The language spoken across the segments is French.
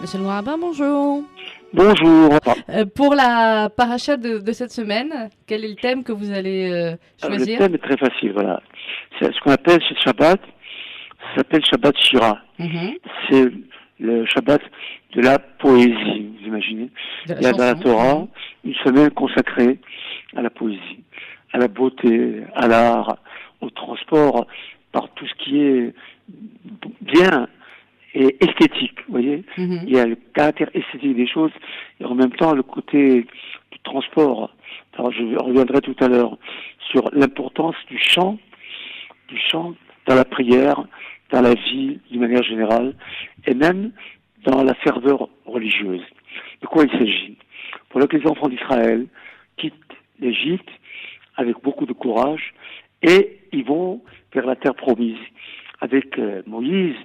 Monsieur le Rabbin, bonjour. Bonjour. Pour la paracha de cette semaine, quel est le thème que vous allez Alors, le choisir? thème est très facile, voilà. C'est ce qu'on appelle ce Shabbat, ça s'appelle Shabbat Shira. Mhm. C'est le Shabbat de la poésie, vous imaginez. De la Il y a dans la chanson. Torah Mhm. une semaine consacrée à la poésie, à la beauté, à l'art, au transport, par tout ce qui est bien et esthétique, vous voyez. Mhm. Il y a le caractère esthétique des choses et en même temps le côté du transport. Alors je reviendrai tout à l'heure sur l'importance du chant dans la prière, dans la vie d'une manière générale et même dans la ferveur religieuse. De quoi il s'agit? Pour que les enfants d'Israël quittent l'Égypte avec beaucoup de courage et ils vont vers la terre promise avec Moïse,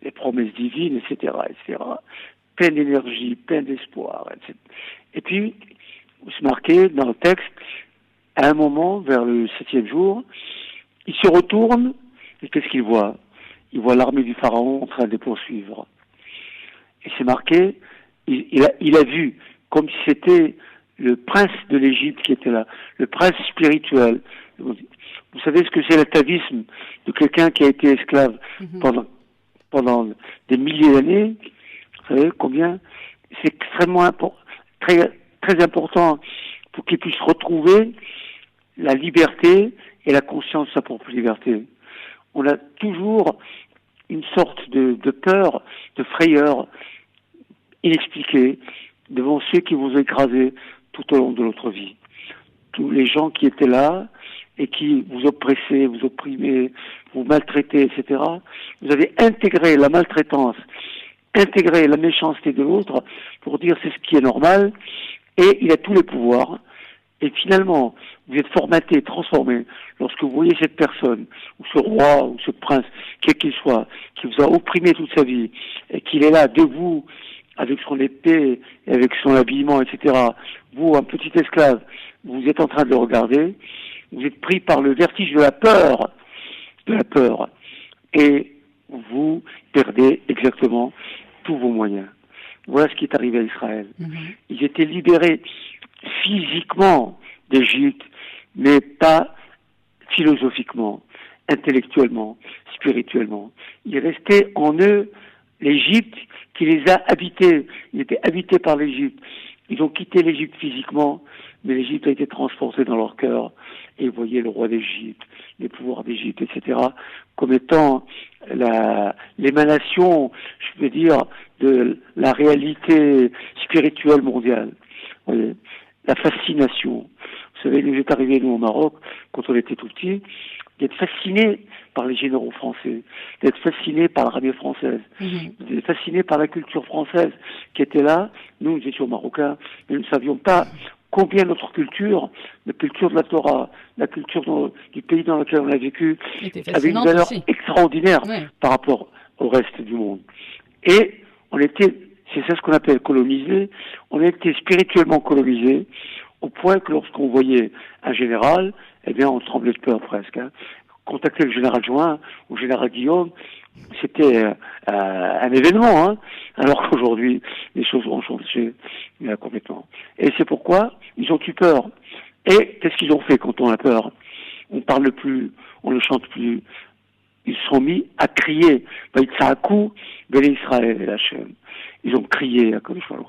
les promesses divines, etc., etc., plein d'énergie, plein d'espoir, etc. Et puis, c'est marqué dans le texte, à un moment, vers le 7e jour, il se retourne, et qu'est-ce qu'il voit? Il voit l'armée du Pharaon en train de les poursuivre. Et c'est marqué, il a vu, comme si c'était le prince de l'Égypte qui était là, le prince spirituel. Vous savez ce que c'est l'atavisme de quelqu'un qui a été esclave Mhm. pendant des milliers d'années? Vous savez combien? C'est extrêmement très, très important pour qu'il puisse retrouver la liberté et la conscience de sa propre liberté. On a toujours une sorte de peur, de frayeur inexpliquée devant ceux qui vous écrasaient tout au long de notre vie. Tous les gens qui étaient là et qui vous oppressaient, vous opprimaient, vous maltraitaient, etc. Vous avez intégré la maltraitance, intégré la méchanceté de l'autre pour dire c'est ce qui est normal et il a tous les pouvoirs. Et finalement, vous êtes formaté, transformé, lorsque vous voyez cette personne, ou ce roi, ou ce prince, quel qu'il soit, qui vous a opprimé toute sa vie, et qu'il est là, debout, avec son épée, et avec son habillement, etc. Vous, un petit esclave, vous êtes en train de le regarder, vous êtes pris par le vertige de la peur, et vous perdez exactement tous vos moyens. Voilà ce qui est arrivé à Israël. Mhm. Ils étaient libérés physiquement d'Égypte, mais pas philosophiquement, intellectuellement, spirituellement. Il restait en eux l'Égypte qui les a habités. Ils étaient habités par l'Égypte. Ils ont quitté l'Égypte physiquement, mais l'Égypte a été transportée dans leur cœur. Et vous voyez le roi d'Égypte, les pouvoirs d'Égypte, etc., comme étant l'émanation, je veux dire, de la réalité spirituelle mondiale. Vous voyez, la fascination. Vous savez, nous est arrivé, nous, au Maroc, quand on était tout petit, d'être fascinés par les généraux français, d'être fascinés par l'armée française, Mhm. d'être fascinés par la culture française qui était là. Nous étions marocains, mais nous ne savions pas combien notre culture, la culture de la Torah, la culture du pays dans lequel on a vécu, Était avait une fascinante valeur aussi. extraordinaire Ouais. par rapport au reste du monde. Et on était, c'est ça ce qu'on appelle colonisé, on était spirituellement colonisé, au point que lorsqu'on voyait un général, eh bien on tremblait de peur presque. Hein. Contacter le général Join ou le général Guillaume, c'était un événement, hein, alors qu'aujourd'hui, les choses ont changé complètement. Et c'est pourquoi ils ont eu peur. Et qu'est-ce qu'ils ont fait quand on a peur? On parle plus, on ne chante plus. Ils se sont mis à crier. Vaïtsahakou, Béné Israël et Hachem. Ils ont crié à Kodesh Baruch.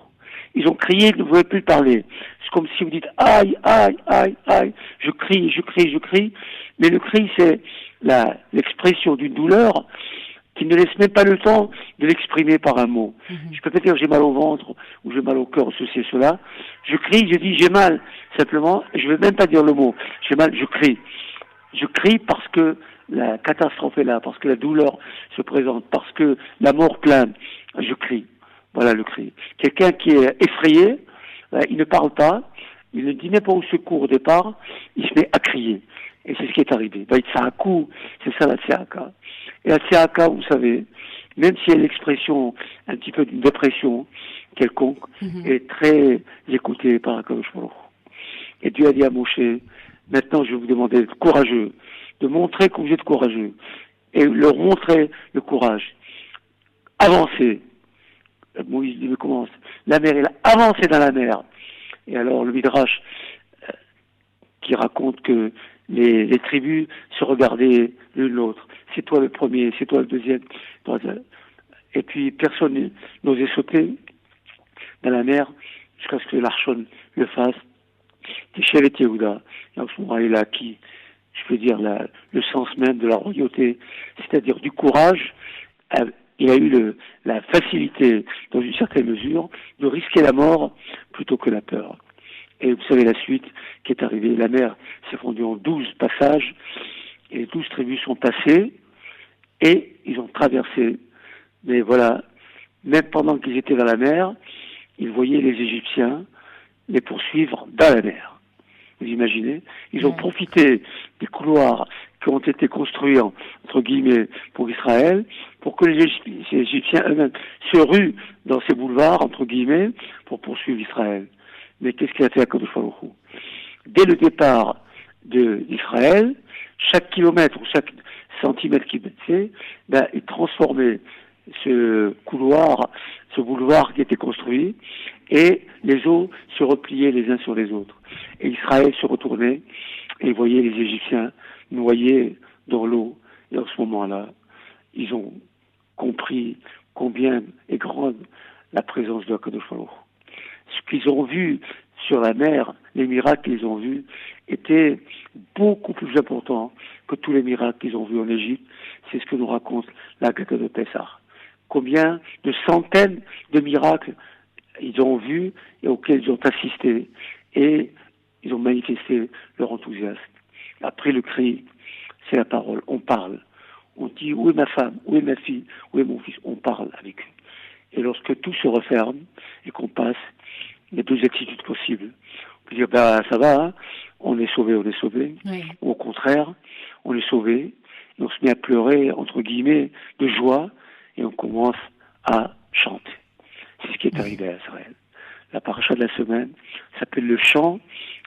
Ils ont crié, ils ne pouvaient plus parler. C'est comme si vous dites aïe, aïe, aïe, aïe. Je crie, je crie, je crie. Mais le cri, c'est l'expression d'une douleur qui ne laisse même pas le temps de l'exprimer par un mot. Mhm. Je peux pas dire j'ai mal au ventre ou j'ai mal au cœur ou ceci et cela. Je crie, je dis j'ai mal. Simplement, je ne vais même pas dire le mot. J'ai mal, je crie. Je crie parce que la catastrophe est là, parce que la douleur se présente, parce que la mort plane. Je crie. Voilà le cri. Quelqu'un qui est effrayé, il ne parle pas, il ne dit même pas au secours au départ, il se met à crier. Et c'est ce qui est arrivé. Vaïtsahakou, c'est ça la tsiaka. Et la tsiaka, vous savez, même si elle est l'expression un petit peu d'une dépression quelconque, Mhm. est très écoutée par Akadosh Baruch Hu. Et Dieu a dit à Moshe, maintenant je vais vous demander d'être courageux, de montrer que vous êtes courageux, et leur montrer le courage. Avancez, Moïse dit, mais comment la mer, il a avancé dans la mer. Et alors le Midrash qui raconte que les tribus se regardaient l'une l'autre. C'est toi le premier, c'est toi le deuxième. Et puis personne n'osait sauter dans la mer jusqu'à ce que l'Archon le fasse. Tichel et Yehuda. Et en ce moment, il a acquis, je peux dire, le sens même de la royauté, c'est-à-dire du courage. Il a eu la facilité, dans une certaine mesure, de risquer la mort plutôt que la peur. Et vous savez la suite qui est arrivée. La mer s'est fondue en 12 passages, et les 12 tribus sont passées, et ils ont traversé. Mais voilà, même pendant qu'ils étaient dans la mer, ils voyaient les Égyptiens les poursuivre dans la mer. Vous imaginez? Ils ont profité des couloirs qui ont été construits, entre guillemets, pour Israël, pour que les Égyptiens eux-mêmes se ruent dans ces boulevards, entre guillemets, pour poursuivre Israël. Mais qu'est-ce qu'il a fait à Kadosh Baruch Hu? Dès le départ d'Israël, chaque kilomètre ou chaque centimètre qu'il fait, il transformait ce couloir, ce boulevard qui était construit, et les eaux se repliaient les uns sur les autres. Et Israël se retournait et voyait les Égyptiens noyés dans l'eau. Et en ce moment-là, ils ont compris combien est grande la présence de Kadosh Baruch Hu. Ce qu'ils ont vu sur la mer, les miracles qu'ils ont vus, étaient beaucoup plus importants que tous les miracles qu'ils ont vus en Égypte. C'est ce que nous raconte la Haggadah de Pessah. Combien de centaines de miracles ils ont vus et auxquels ils ont assisté, et ils ont manifesté leur enthousiasme. Après le cri, c'est la parole, on parle. On dit, où est ma femme, où est ma fille, où est mon fils? On parle avec eux. Et lorsque tout se referme et qu'on passe, il y a deux attitudes possibles. On peut dire, ça va, hein, on est sauvé. Oui. Ou au contraire, on est sauvé, et on se met à pleurer, entre guillemets, de joie, et on commence à chanter. C'est ce qui est arrivé à Israël. La paracha de la semaine s'appelle le chant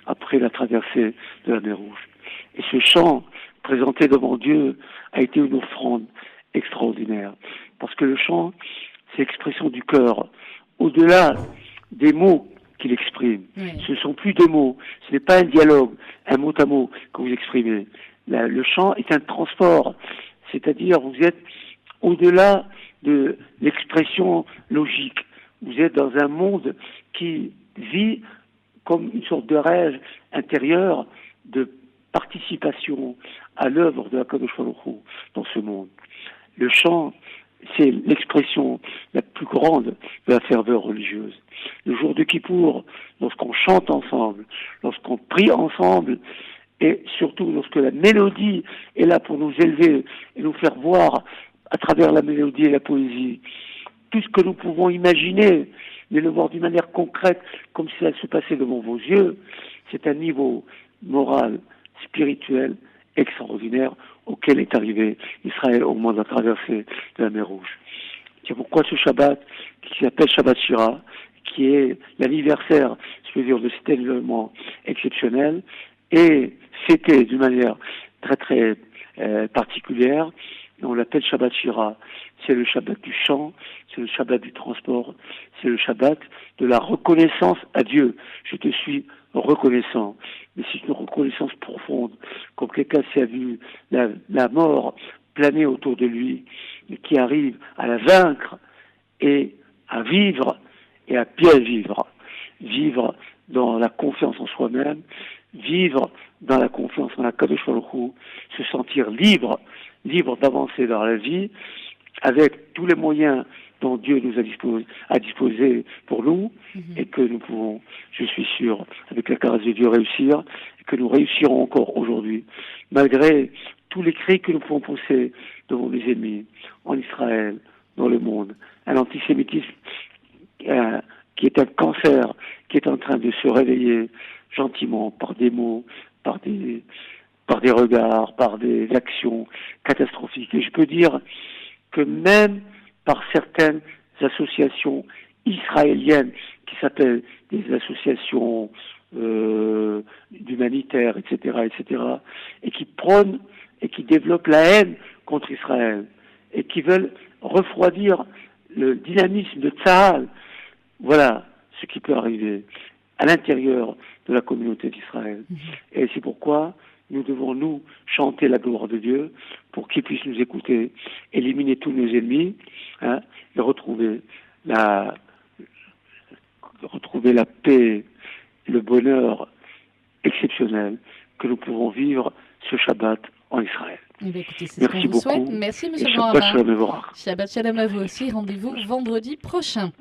après la traversée de la mer Rouge. Et ce chant présenté devant Dieu a été une offrande extraordinaire. Parce que le chant, c'est l'expression du cœur. Au-delà des mots qu'il exprime, ce ne sont plus des mots. Ce n'est pas un dialogue, un mot à mot que vous exprimez. Le chant est un transport. C'est-à-dire, vous êtes au-delà de l'expression logique. Vous êtes dans un monde qui vit comme une sorte de rêve intérieur de participation à l'œuvre de Kadosh Baruch Hu dans ce monde. Le chant, c'est l'expression la plus grande de la ferveur religieuse. Le jour de Kippour, lorsqu'on chante ensemble, lorsqu'on prie ensemble, et surtout lorsque la mélodie est là pour nous élever et nous faire voir à travers la mélodie et la poésie tout ce que nous pouvons imaginer, mais le voir d'une manière concrète, comme si ça se passait devant vos yeux, c'est un niveau moral, spirituel, extraordinaire auquel est arrivé Israël au moment de la traversée de la mer Rouge. C'est pourquoi ce Shabbat, qui s'appelle Shabbat Shira, qui est l'anniversaire, je veux dire, de cet événement exceptionnel, est fêté d'une manière très très particulière. On l'appelle Shabbat Shira. C'est le Shabbat du chant, c'est le Shabbat du transport, c'est le Shabbat de la reconnaissance à Dieu. Je te suis reconnaissant. Mais c'est une reconnaissance profonde, comme quelqu'un s'est vu la mort planer autour de lui, et qui arrive à la vaincre et à vivre et à bien vivre. Vivre dans la confiance en soi-même, vivre dans la confiance en la Kadosh Baruch Hu, se sentir libre d'avancer dans la vie, avec tous les moyens dont Dieu nous a disposé pour nous, et que nous pouvons, je suis sûr, avec la grâce de Dieu, réussir, et que nous réussirons encore aujourd'hui, malgré tous les cris que nous pouvons pousser devant les ennemis, en Israël, dans le monde, un antisémitisme qui est un cancer, qui est en train de se réveiller gentiment par des mots, par des regards, par des actions catastrophiques. Et je peux dire que même par certaines associations israéliennes qui s'appellent des associations d'humanitaires, etc., et qui prônent et qui développent la haine contre Israël et qui veulent refroidir le dynamisme de Tsahal. Voilà ce qui peut arriver à l'intérieur de la communauté d'Israël. Et c'est pourquoi nous devons, nous, chanter la gloire de Dieu pour qu'il puisse nous écouter, éliminer tous nos ennemis, et retrouver la paix, le bonheur exceptionnel que nous pouvons vivre ce Shabbat en Israël. Eh bien, écoutez, c'est ce qu'on vous souhaite. Merci, Monsieur le Grand Shabbat Rabbin. Shalom Mevorach. Shabbat Shalom à vous aussi. Rendez-vous vendredi prochain.